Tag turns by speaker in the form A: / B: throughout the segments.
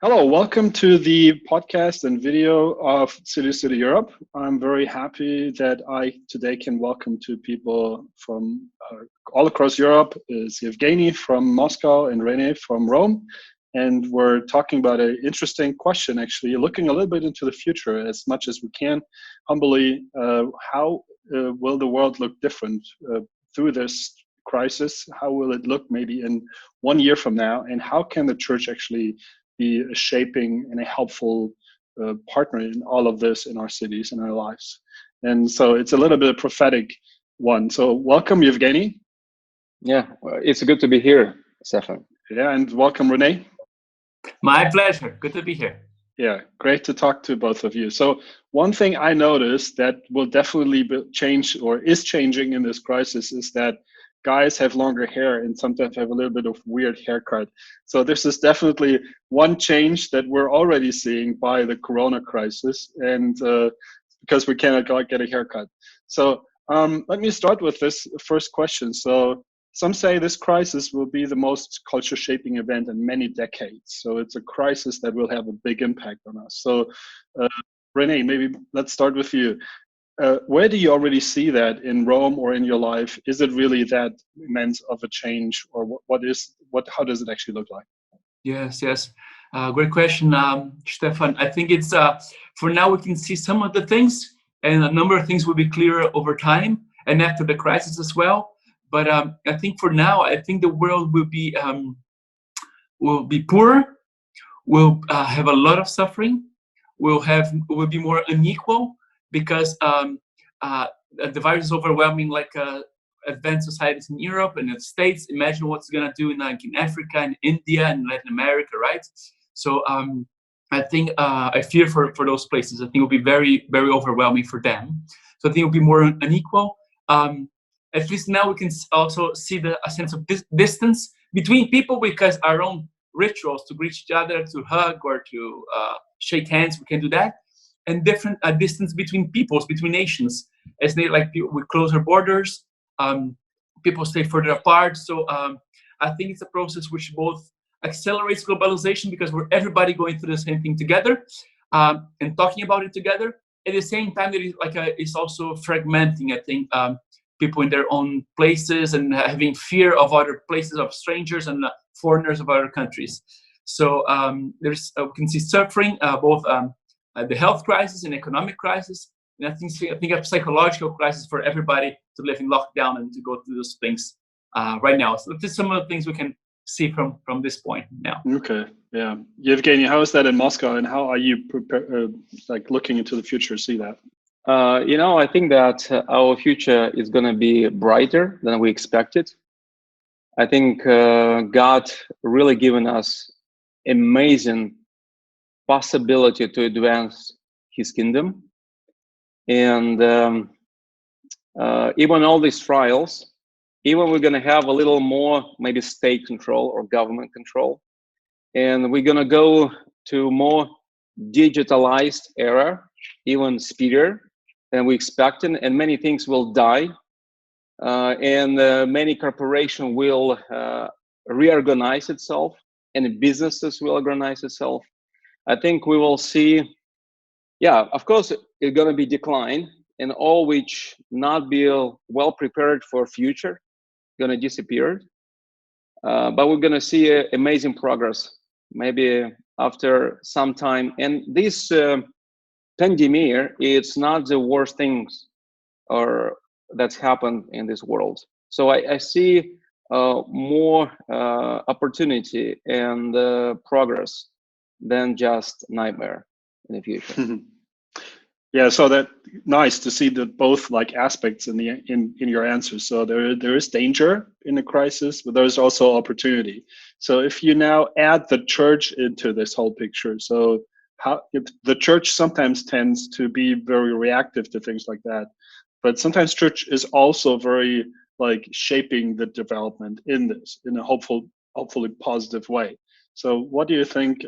A: Hello, welcome to the podcast and video of City Europe. I'm very happy that I today can welcome two people from all across Europe. Is Yevgeny from Moscow and Rene from Rome. And we're talking about an interesting question, actually, looking a little bit into the future as much as we can. Humbly, how will the world look different through this crisis? How will it look maybe in 1 year from now? And how can the church actually be a shaping and a helpful partner in all of this in our cities and our lives? And so it's a little bit of prophetic one. So welcome, Yevgeny.
B: Yeah, it's good to be here, Stefan.
A: Yeah, and welcome, Rene.
C: My pleasure. Good to be here.
A: Yeah, great to talk to both of you. So one thing I noticed that will definitely change or is changing in this crisis is that guys have longer hair and sometimes have a little bit of weird haircut. So this is definitely one change that we're already seeing by the Corona crisis, and because we cannot get a haircut. So let me start with this first question. So some say this crisis will be the most culture shaping event in many decades. So it's a crisis that will have a big impact on us. So Rene, maybe let's start with you. Where do you already see that in Rome or in your life? Is it really that immense of a change, or how does it actually look like?
C: Yes. Great question, Stefan. I think it's for now we can see some of the things, and a number of things will be clearer over time and after the crisis as well. But I think for now, I think the world will be poor, will have a lot of suffering, will be more unequal because the virus is overwhelming advanced societies in Europe and the States. Imagine what's going to do in Africa and India and Latin America, right? So I think I fear for those places. I think it will be very, very overwhelming for them. So I think it will be more unequal. At least now we can also see a sense of distance between people because our own rituals to greet each other, to hug or to shake hands, we can do that. And different distance between peoples, between nations, as we close our borders, people stay further apart. So I think it's a process which both accelerates globalization because we're everybody going through the same thing together and talking about it together. At the same time, it's also fragmenting, I think, people in their own places and having fear of other places, of strangers and foreigners of other countries. So we can see suffering, both the health crisis and economic crisis, and I think a psychological crisis for everybody to live in lockdown and to go through those things right now. So this is some of the things we can see from this point now.
A: Okay, yeah. Yevgeny, how is that in Moscow, and how are you looking into the future? See that?
B: I think that our future is going to be brighter than we expected. I think God really given us amazing possibility to advance His kingdom, and even all these trials, even we're going to have a little more maybe state control or government control, and we're going to go to more digitalized era, even speedier than we expected, and many things will die, and many corporation will reorganize itself, and businesses will organize itself. I think we will see, of course, it's going to be decline, and all which not be well prepared for future, going to disappear. But we're going to see amazing progress, maybe after some time. And this pandemic, it's not the worst things or that's happened in this world. So I see more opportunity and progress than just nightmare in the future.
A: Yeah, so that nice to see that both aspects in your answers. So there is danger in the crisis, but there's also opportunity. So if you now add the church into this whole picture, so if the church sometimes tends to be very reactive to things like that, but sometimes church is also very shaping the development in this in a hopefully positive way. So what do you think?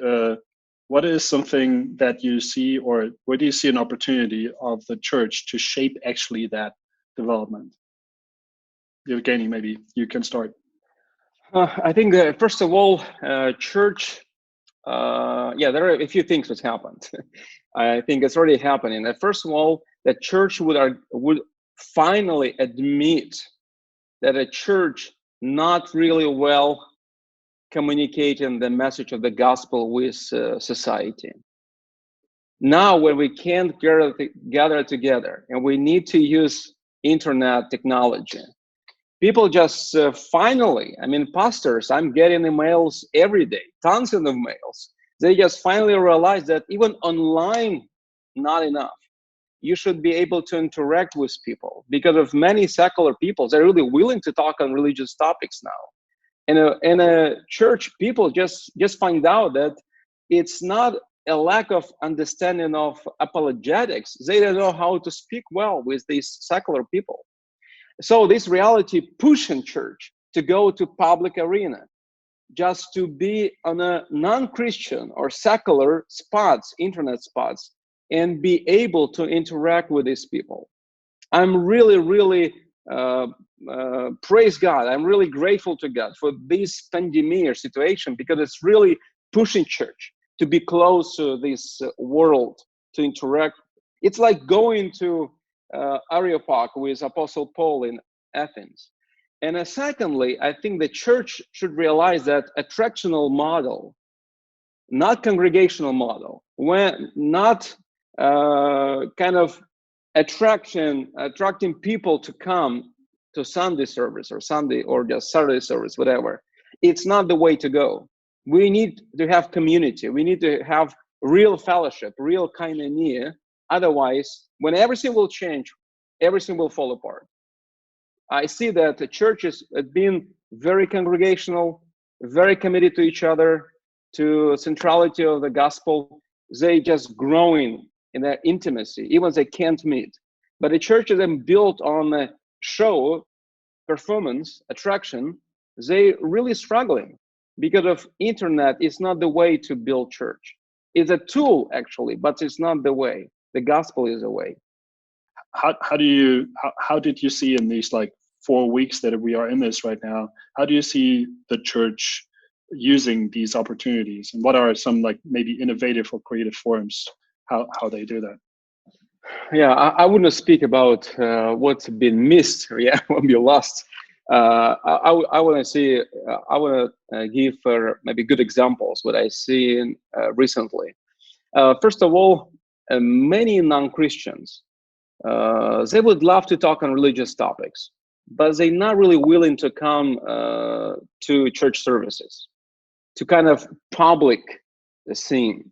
A: What is something that you see, or where do you see an opportunity of the church to shape actually that development? Yevgeny, maybe you can start.
B: I think first of all, church yeah, there are a few things that's happened. I think it's already happening. First of all, the church would finally admit that a church not really well communicating the message of the gospel with society. Now, when we can't gather together and we need to use internet technology, people just finally, I mean, pastors, I'm getting emails every day, tons of emails. They just finally realize that even online, not enough. You should be able to interact with people, because of many secular people, they're really willing to talk on religious topics now. In a church, people just find out that it's not a lack of understanding of apologetics. They don't know how to speak well with these secular people. So this reality pushing church to go to public arena, just to be on a non-Christian or secular spots, internet spots, and be able to interact with these people. I'm really praise God. I'm really grateful to God for this pandemic situation, because it's really pushing church to be close to this world, to interact. It's like going to Areopag with Apostle Paul in Athens. And secondly, I think the church should realize that attractional model, not congregational model, when not kind of attracting people to come to Sunday service or Sunday or just Saturday service, whatever. It's not the way to go. We need to have community. We need to have real fellowship, real koinonia. Otherwise, when everything will change, everything will fall apart. I see that the churches have been very congregational, very committed to each other, to centrality of the gospel. They just growing in their intimacy, even if they can't meet. But the church is then built on show, performance, attraction. They really struggling because of internet. Is not the way to build church. It's a tool actually, but it's not the way. The gospel is the way.
A: How did you see in these like 4 weeks that we are in this right now? How do you see the church using these opportunities, and what are some like maybe innovative or creative forms how they do that?
B: Yeah, I wouldn't speak about what's been missed. Yeah, what we lost. I want to see. I want to give maybe good examples what I see recently. First of all, many non-Christians they would love to talk on religious topics, but they're not really willing to come to church services, to kind of public scene.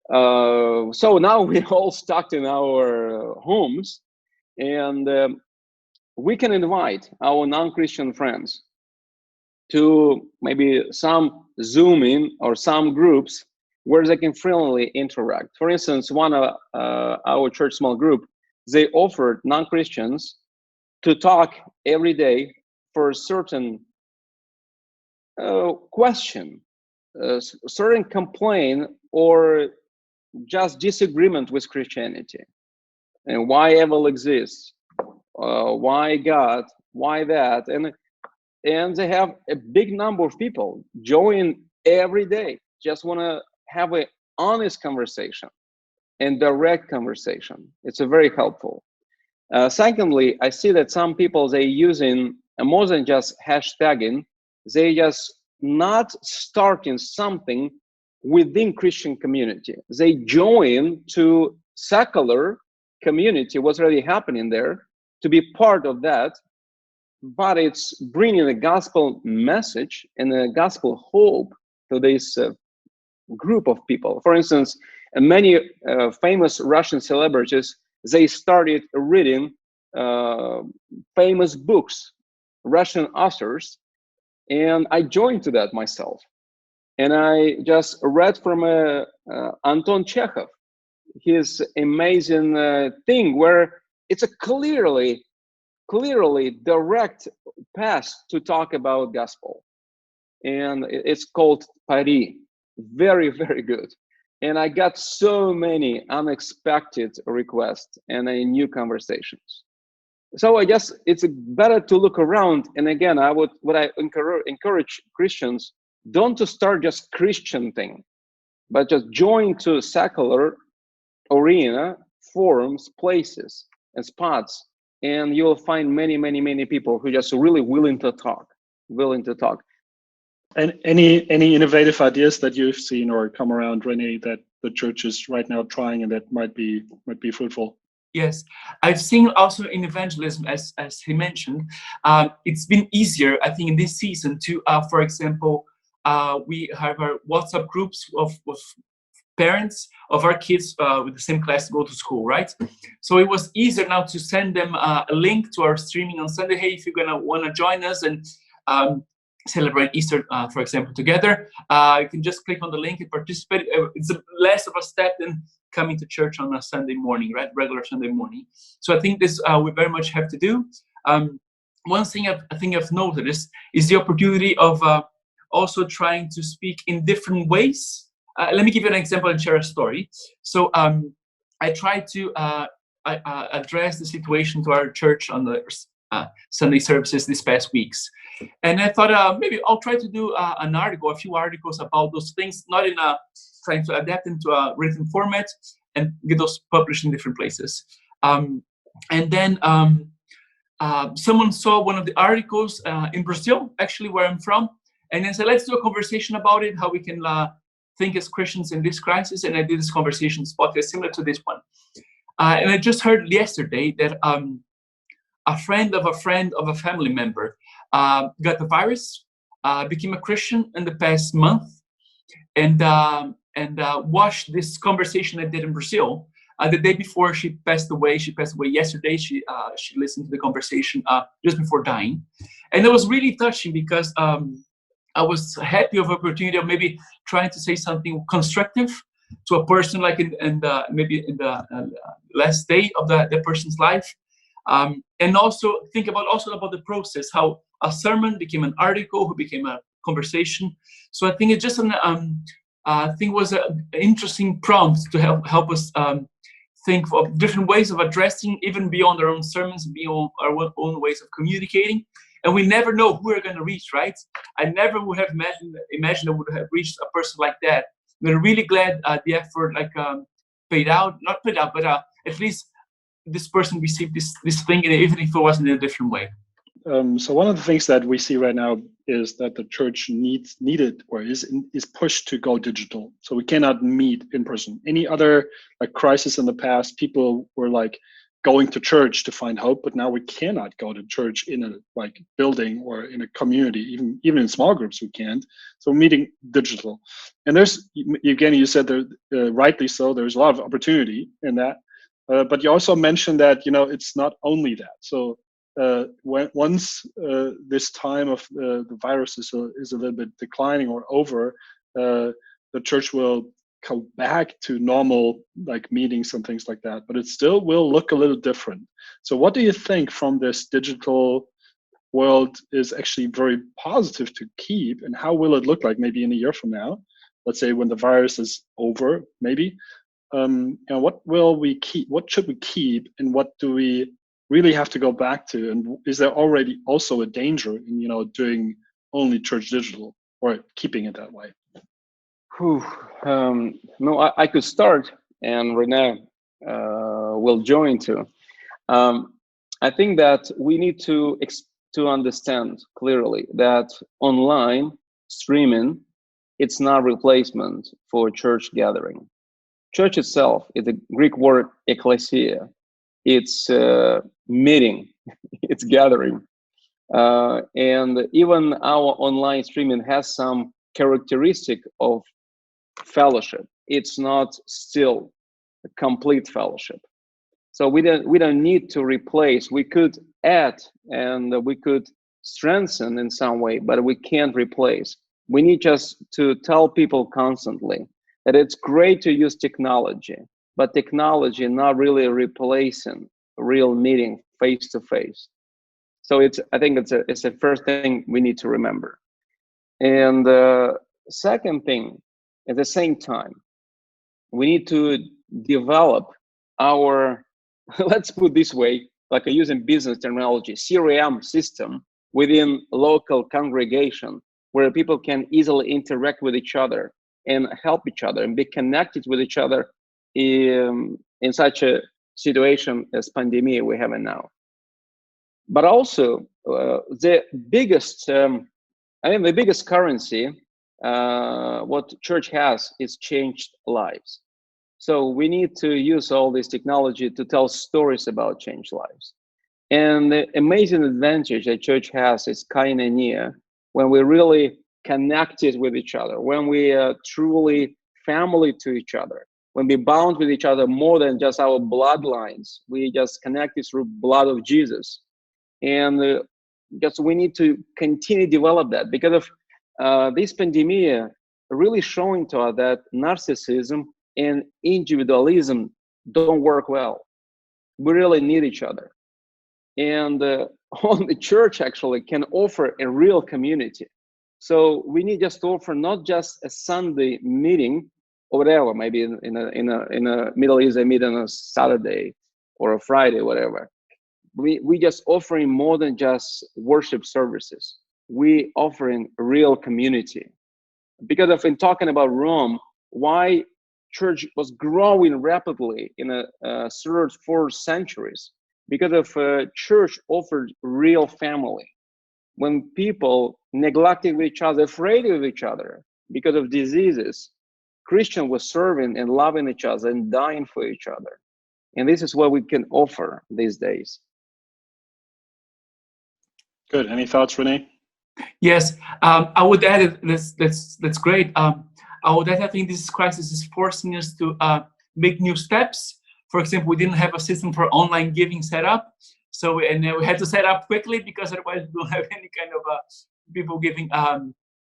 B: So now we're all stuck in our homes, and we can invite our non-Christian friends to maybe some Zoom in or some groups where they can freely interact. For instance, one of our church small group, they offered non-Christians to talk every day for a certain question, certain complaint, or just disagreement with Christianity, and why evil exists, why God, why that, and they have a big number of people join every day. Just want to have an honest conversation and direct conversation. It's a very helpful. Secondly, I see that some people, they using more than just hashtagging, they just not starting something within Christian community. They join to secular community, what's already happening there, to be part of that, but it's bringing a gospel message and a gospel hope to this group of people. For instance, many famous Russian celebrities, they started reading famous books, Russian authors, and I joined to that myself. And I just read from Anton Chekhov, his amazing thing where it's a clearly direct path to talk about gospel. And it's called Paris. Very, very good. And I got so many unexpected requests and new conversations. So I guess it's better to look around. And again, I encourage Christians, don't to start just Christian thing. but just join to secular arena, forums, places, and spots, and you'll find many people who are just really willing to talk.
A: And any innovative ideas that you've seen or come around, Rene, that the church is right now trying and that might be fruitful?
C: Yes, I've seen also in evangelism, as he mentioned, it's been easier, I think, in this season to, for example, we have our WhatsApp groups of parents of our kids with the same class to go to school, right? So it was easier now to send them a link to our streaming on Sunday. Hey, if you're gonna want to join us and celebrate Easter, for example, together, you can just click on the link and participate. It's less of a step than coming to church on a Sunday morning, right? Regular Sunday morning. So I think this we very much have to do. One thing I think I've noted is the opportunity of also trying to speak in different ways. Let me give you an example and share a story. So I tried to address the situation to our church on the Sunday services this past weeks. And I thought maybe I'll try to do a few articles about those things, not in trying to adapt into a written format and get those published in different places. And then someone saw one of the articles in Brazil, actually where I'm from, and then said, let's do a conversation about it, how we can think as Christians in this crisis. And I did this conversation podcast similar to this one. And I just heard yesterday that a friend of a family member got the virus, became a Christian in the past month, and watched this conversation I did in Brazil the day before she passed away. She passed away yesterday. She listened to the conversation just before dying, and it was really touching because I was happy of the opportunity of maybe trying to say something constructive to a person, like maybe in the last day of the person's life, and also think about the process, how a sermon became an article, who became a conversation. So I think it's just I think it was an interesting prompt to help us think of different ways of addressing, even beyond our own sermons, beyond our own ways of communicating. And we never know who we're going to reach, right? I never would have imagined I would have reached a person like that. We're really glad the effort not paid out, but at least this person received this thing, even if it wasn't in a different way.
A: So one of the things that we see right now is that the church needed or is pushed to go digital. So we cannot meet in person. Any other crisis in the past, people were going to church to find hope, but now we cannot go to church in a building or in a community, even in small groups we can't. So we're meeting digital. And there's, Yevgeny, you said there, rightly so, there's a lot of opportunity in that. But you also mentioned that it's not only that. So once this time of the virus is a little bit declining or over, the church will go back to normal meetings and things like that, but it still will look a little different. So what do you think from this digital world is actually very positive to keep, and how will it look like maybe in a year from now, let's say when the virus is over, maybe? What will we keep, what should we keep, and what do we really have to go back to? And is there already also a danger in doing only church digital or keeping it that way?
B: No, I could start, and Rene will join too. I think that we need to understand clearly that online streaming, it's not replacement for church gathering. Church itself is the Greek word ekklesia. It's meeting, it's gathering. And even our online streaming has some characteristic of fellowship. It's not still a complete fellowship. So we don't need to replace. We could add and we could strengthen in some way, but we can't replace. We need just to tell people constantly that it's great to use technology, but technology not really replacing real meeting face to face. So I think it's the first thing we need to remember. And the second thing, at the same time, we need to develop our, let's put this way, like using business terminology, CRM system within local congregation where people can easily interact with each other and help each other and be connected with each other in such a situation as pandemic we have now. But also the biggest, the biggest currency what church has is changed lives. So we need to use all this technology to tell stories about changed lives. And the amazing advantage that church has is koinonia, when we really connected with each other, when we are truly family to each other, when we bound with each other more than just our bloodlines. We just connected through blood of Jesus. And just we need to continue to develop that, because of this pandemic really showing to us that narcissism and individualism don't work well. We really need each other. And only the church actually can offer a real community. So we need just to offer not just a Sunday meeting or whatever, maybe in a Middle East they meet on a Saturday or a Friday, whatever. We just offering more than just worship services. We offering real community. Because of in talking about Rome, why church was growing rapidly in the third, fourth centuries, because of church offered real family. When people neglected each other, afraid of each other because of diseases, Christian was serving and loving each other and dying for each other. And this is what we can offer these days.
A: Good. Any thoughts, Rene?
C: Yes, I would add that's great. I would add, I think this crisis is forcing us to make new steps. For example, we didn't have a system for online giving set up, so we had to set up quickly, because otherwise we don't have any kind of people giving,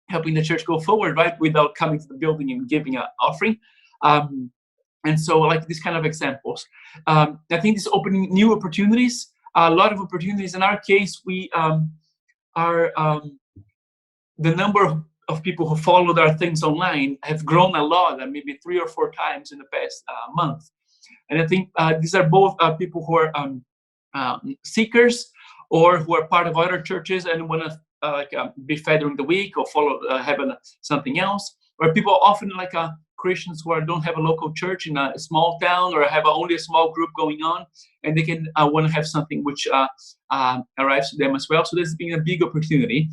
C: helping the church go forward, right, without coming to the building and giving an offering. And so, like these kind of examples, I think this is opening new opportunities, a lot of opportunities. In our case, we the number of people who followed our things online have grown a lot, and maybe 3 or 4 times in the past month. And I think these are both people who are seekers, or who are part of other churches and want to be fed during the week, or follow something else. Or people often Christians who don't have a local church in a small town, or have only a small group going on, and they can want to have something which arrives to them as well. So this has been a big opportunity.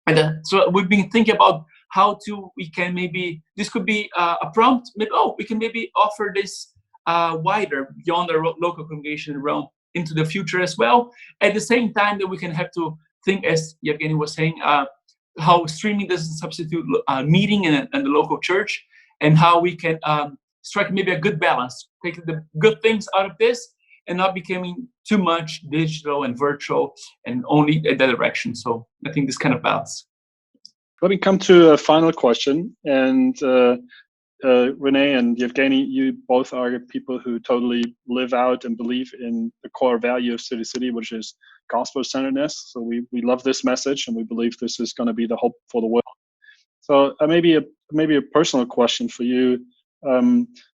C: And so we've been thinking about how we can maybe, this could be a prompt, maybe, we can maybe offer this wider, beyond our local congregation around, into the future as well. At the same time that we can have to think, as Yevgeny was saying, how streaming doesn't substitute meeting in the local church, and how we can strike maybe a good balance, take the good things out of this, and not becoming too much digital and virtual and only in that direction. So I think this kind of balance.
A: Let me come to a final question. And Rene and Yevgeny, you both are people who totally live out and believe in the core value of City City, which is gospel-centeredness. So we love this message, and we believe this is going to be the hope for the world. So maybe a personal question for you.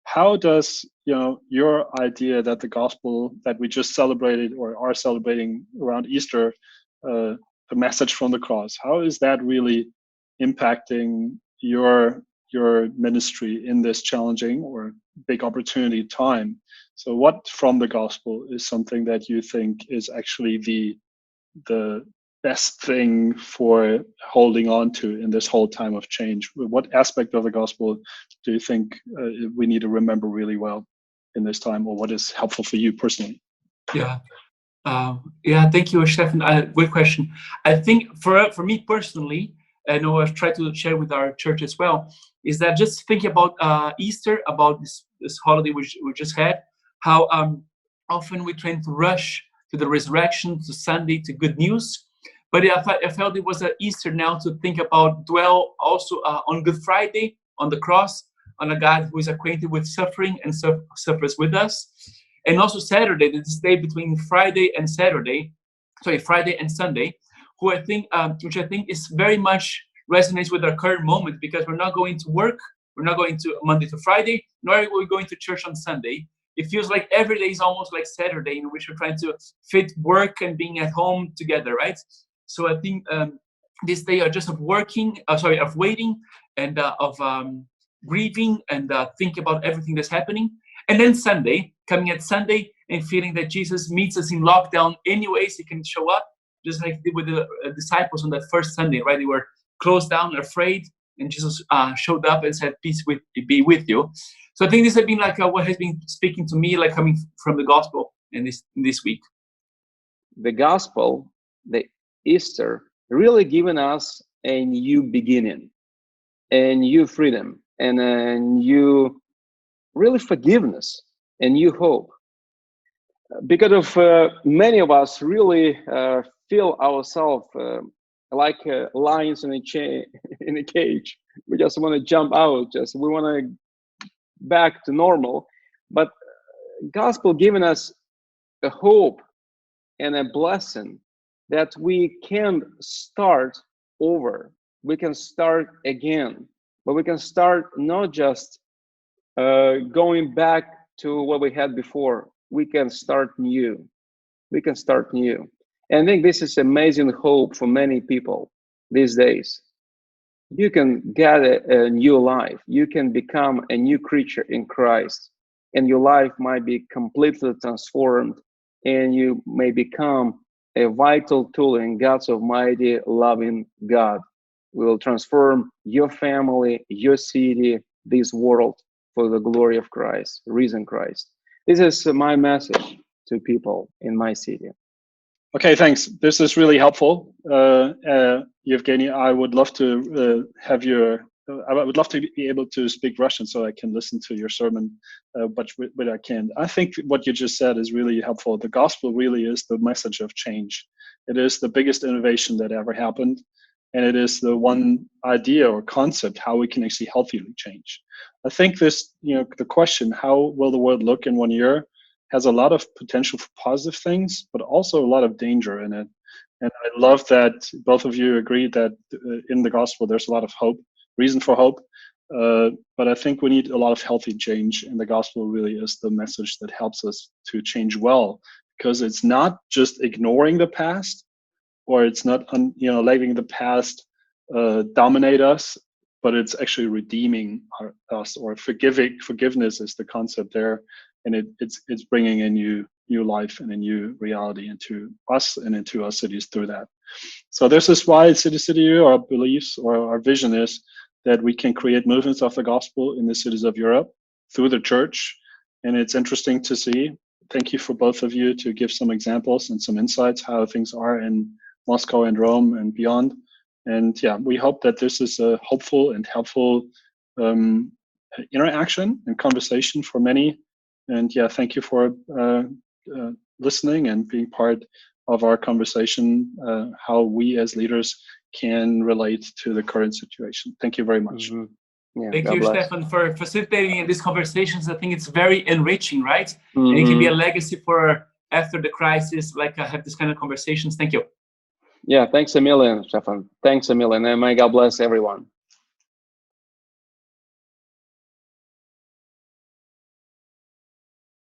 A: How does your idea that the gospel that we just celebrated or are celebrating around Easter, the message from the cross, how is that really impacting your ministry in this challenging or big opportunity time? So what from the gospel is something that you think is actually the best thing for holding on to in this whole time of change? What aspect of the gospel do you think we need to remember really well in this time, or what is helpful for you personally?
C: Yeah, thank you, Stefan. Good question. I think for me personally, I know I've tried to share with our church as well, is that just thinking about Easter, about this holiday we just had, how often we tend to rush to the resurrection, to Sunday, to good news. But I felt it was Easter now to think about, dwell also on Good Friday, on the cross, on a God who is acquainted with suffering and suffers with us. And also Saturday, this day between Friday and Sunday, which I think is very much resonates with our current moment, because we're not going to work, we're not going to Monday to Friday, nor are we going to church on Sunday. It feels like every day is almost like Saturday, in which we're trying to fit work and being at home together, right? So I think this day are just of waiting, and of grieving and thinking about everything that's happening. And then Sunday, coming at Sunday and feeling that Jesus meets us in lockdown anyways, he can show up, just like he did with the disciples on that first Sunday, right? They were closed down, afraid, and Jesus showed up and said, "Peace be with you." So I think this has been like what has been speaking to me, like coming from the gospel in this week.
B: The gospel, the Easter, really given us a new beginning, a new freedom, and a new, really, forgiveness, and new hope. Because of many of us really feel ourselves like lions in a cage. We just want to jump out. We want to back to normal. But gospel giving us a hope and a blessing that we can start over. We can start again. But we can start not just going back to what we had before. We can start new. We can start new. And I think this is amazing hope for many people these days. You can get a new life. You can become a new creature in Christ. And your life might be completely transformed. And you may become a vital tool in God's almighty, loving God. We will transform your family, your city, this world for the glory of Christ, risen Christ. This is my message to people in my city.
A: Okay, thanks. This is really helpful, Yevgeny. I would love to have your. I would love to be able to speak Russian so I can listen to your sermon, but I can't. I think what you just said is really helpful. The gospel really is the message of change. It is the biggest innovation that ever happened, and it is the one idea or concept how we can actually healthily change. I think this, the question, how will the world look in 1 year, has a lot of potential for positive things, but also a lot of danger in it. And I love that both of you agree that in the gospel, there's a lot of hope, reason for hope. But I think we need a lot of healthy change, and the gospel really is the message that helps us to change well, because it's not just ignoring the past, or it's not, letting the past dominate us, but it's actually redeeming us, or forgiveness is the concept there. And it's bringing a new life and a new reality into us and into our cities through that. So this is why City, our beliefs or our vision is that we can create movements of the gospel in the cities of Europe through the church. And it's interesting to see. Thank you for both of you to give some examples and some insights how things are in Moscow and Rome and beyond. And yeah, we hope that this is a hopeful and helpful interaction and conversation for many. And yeah, thank you for listening and being part of our conversation, how we as leaders can relate to the current situation. Thank you very much.
B: Mm-hmm. Yeah,
C: thank
B: God
C: you,
B: bless.
C: Stefan, for facilitating these conversations. I think it's very enriching, right? Mm-hmm. And it can be a legacy for after the crisis, like have this kind of conversations. Thank you.
B: Yeah, thanks a million, Stefan. Thanks a million. And may God bless everyone.